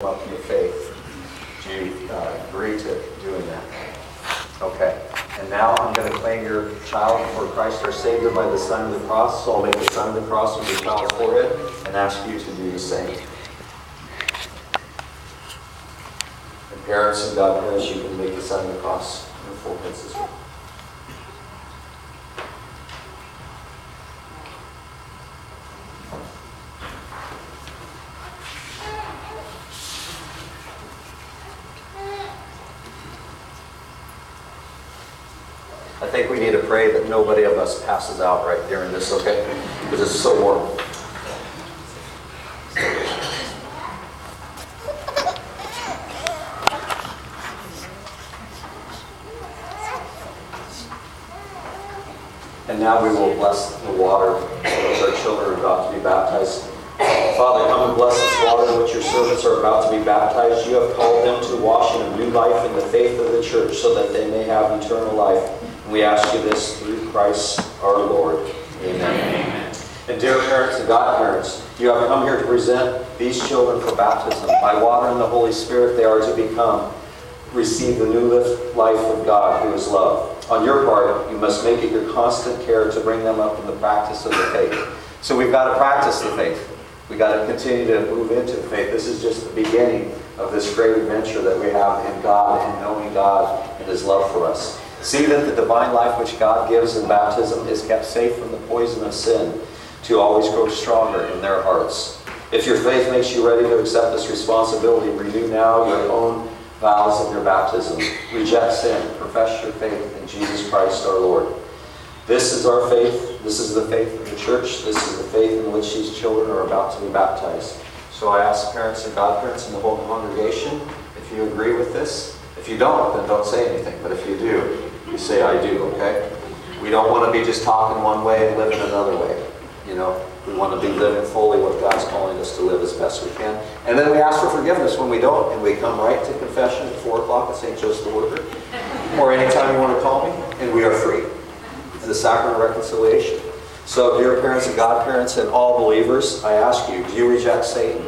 up to your faith. Do you agree to doing that? Okay. And now I'm going to claim your child before Christ our Savior by the sign of the cross. So I'll make the sign of the cross on your child's forehead and ask you to do the same. And parents and godparents, you can make the sign of the cross on your foreheads as well. I think we need to pray that nobody of us passes out right during this, okay? Because it's so warm. And now we will bless the water as our children are about to be baptized. Father, come and bless this water in which your servants are about to be baptized. You have called them to washing of new life in the faith of the church so that they may have eternal life. We ask you this through Christ our Lord. Amen. And dear parents and godparents, you have come here to present these children for baptism. By water and the Holy Spirit, they are to receive the new life of God who is love. On your part, you must make it your constant care to bring them up in the practice of the faith. So we've got to practice the faith. We've got to continue to move into the faith. This is just the beginning of this great adventure that we have in God and knowing God and His love for us. See that the divine life which God gives in baptism is kept safe from the poison of sin to always grow stronger in their hearts. If your faith makes you ready to accept this responsibility, renew now your own vows of your baptism. Reject sin. Profess your faith in Jesus Christ our Lord. This is our faith. This is the faith of the church. This is the faith in which these children are about to be baptized. So I ask parents and godparents and the whole congregation, if you agree with this. If you don't, then don't say anything. But if you do, you say, I do, okay? We don't want to be just talking one way and living another way. You know, we want to be living fully what God's calling us to live as best we can. And then we ask for forgiveness when we don't. And we come right to confession at 4 o'clock at St. Joseph the Worker. Or anytime you want to call me. And we are free. The sacrament of reconciliation. So, dear parents and godparents and all believers, I ask you, do you reject Satan?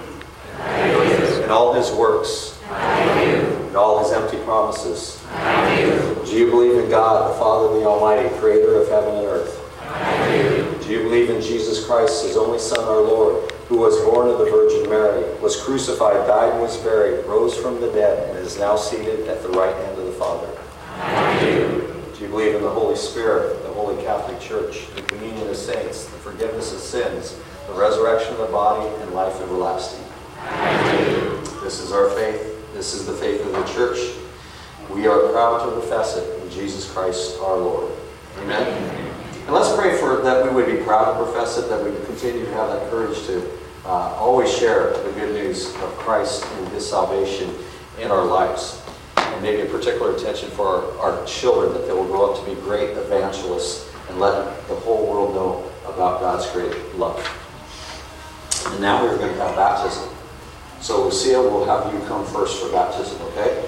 I do. And all his works? I do. And all his empty promises? I do. Do you believe in God, the Father, the Almighty, creator of heaven and earth? I do. Do you believe in Jesus Christ, his only Son, our Lord, who was born of the Virgin Mary, was crucified, died, and was buried, rose from the dead, and is now seated at the right hand of the Father? I do. Do you believe in the Holy Spirit, the Holy Catholic Church, the communion of saints, the forgiveness of sins, the resurrection of the body, and life everlasting? I do. This is our faith. This is the faith of the church. We are proud to profess it in Jesus Christ our Lord. Amen? And let's pray for that we would be proud to profess it, that we would continue to have that courage to always share the good news of Christ and His salvation in our lives. And maybe a particular attention for our children, that they will grow up to be great evangelists and let the whole world know about God's great love. And now we're going to have baptism. So Lucia, will have you come first for baptism, okay?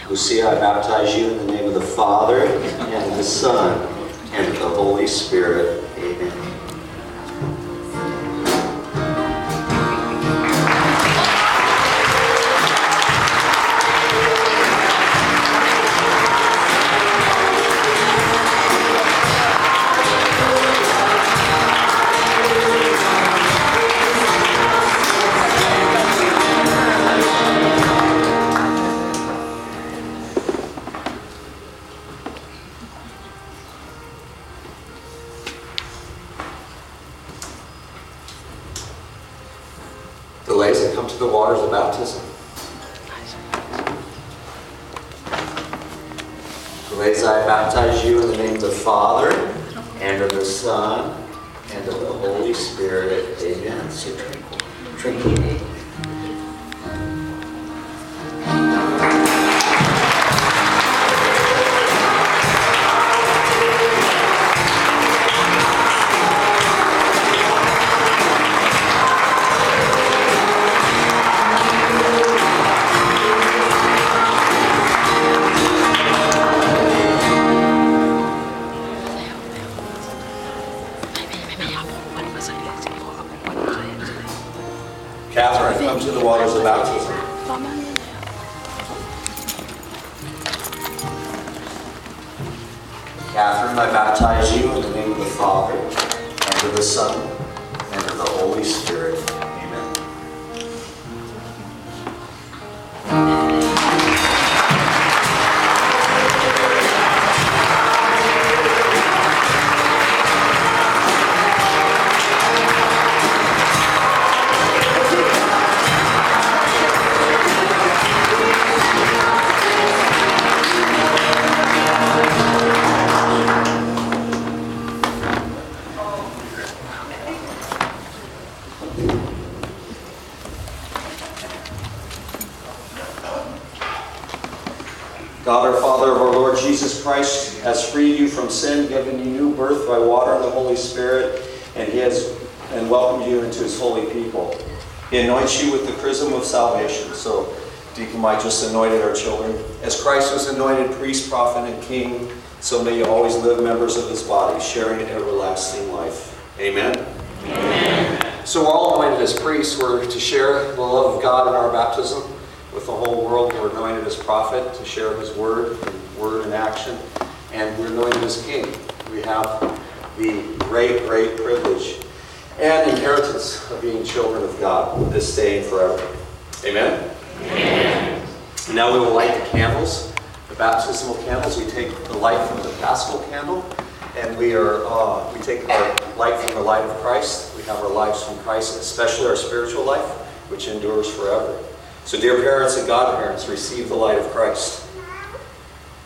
Lucia, I baptize you in the name of the Father, and the Son, and the Holy Spirit. Amen. The ladies that come to the waters of baptism. The ladies, I baptize you in the name of the Father, and of the Son, and of the Holy Spirit. Amen. So drink. Catherine, I baptize you in the name of the Father, and of the Son, and of the Holy Spirit. Amen. God, our Father of our Lord Jesus Christ, has freed you from sin, given you new birth by water and the Holy Spirit, and He has welcomed you into His holy people. He anoints you with the chrism of salvation. So Deacon Mike just anointed our children. As Christ was anointed priest, prophet, and king, so may you always live members of His body, sharing in everlasting life. Amen? Amen. So we're all anointed as priests. We're to share the love of God in our baptism with the whole world. We're anointed as prophet to share His word and action. And we're anointed as king. We have the great, great privilege and inheritance of being children of God this day and forever. Amen? Amen. And now we will light the candles, the baptismal candles. We take the light from the paschal candle, and we take our light from the light of Christ. We have our lives from Christ, especially our spiritual life, which endures forever. So dear parents and godparents, receive the light of Christ.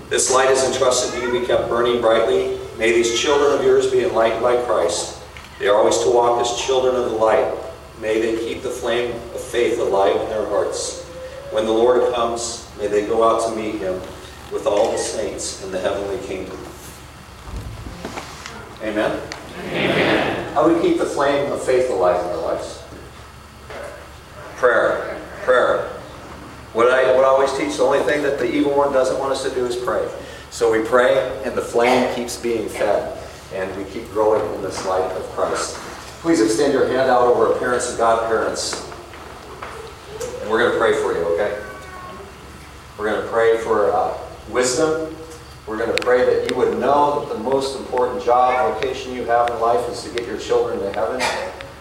This light is entrusted to you to be kept burning brightly. May these children of yours be enlightened by Christ. They are always to walk as children of the light. May they keep the flame of faith alive in their hearts. When the Lord comes, may they go out to meet Him with all the saints in the heavenly kingdom. Amen? Amen. How do we keep the flame of faith alive in our lives? Prayer. Prayer. What I always teach, the only thing that the evil one doesn't want us to do is pray. So we pray, and the flame keeps being fed, and we keep growing in this light of Christ. Please extend your hand out over our parents and godparents, and we're going to pray for you, okay? We're going to pray for wisdom. We're going to pray that you would know that the most important job, vocation you have in life is to get your children to heaven.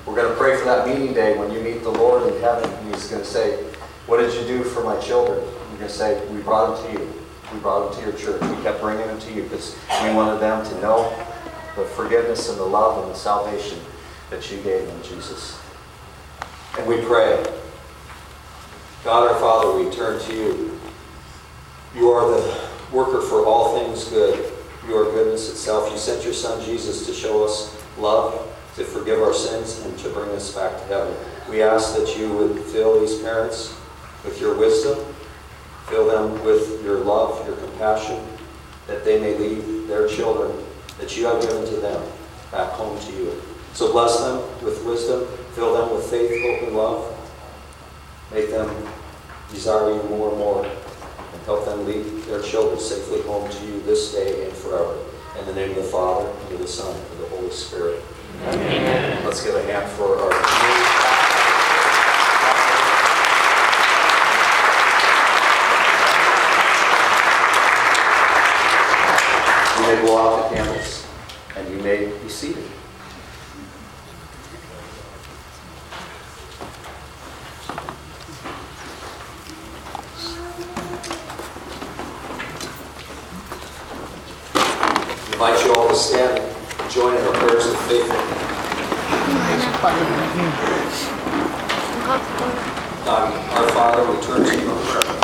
We're going to pray for that meeting day when you meet the Lord in heaven, and He's going to say, "What did you do for my children?" You're going to say, "We brought them to you. We brought them to your church. We kept bringing them to you because we wanted them to know the forgiveness and the love and the salvation that you gave them, Jesus." And we pray, God our Father, we turn to you. You are the worker for all things good. You are goodness itself. You sent your Son Jesus to show us love, to forgive our sins, and to bring us back to heaven. We ask that you would fill these parents with your wisdom, fill them with your love, your compassion, that they may lead their children that you have given to them back home to you. So bless them with wisdom, fill them with faith, hope, and love. Make them desire you more and more, and help them lead their children safely home to you this day and forever. In the name of the Father, and of the Son, and of the Holy Spirit. Amen. Let's give a hand for our You may blow out the candles, and you may be seated. I invite you all to stand and join in our prayers of faith. God, our Father, we turn to you in prayer.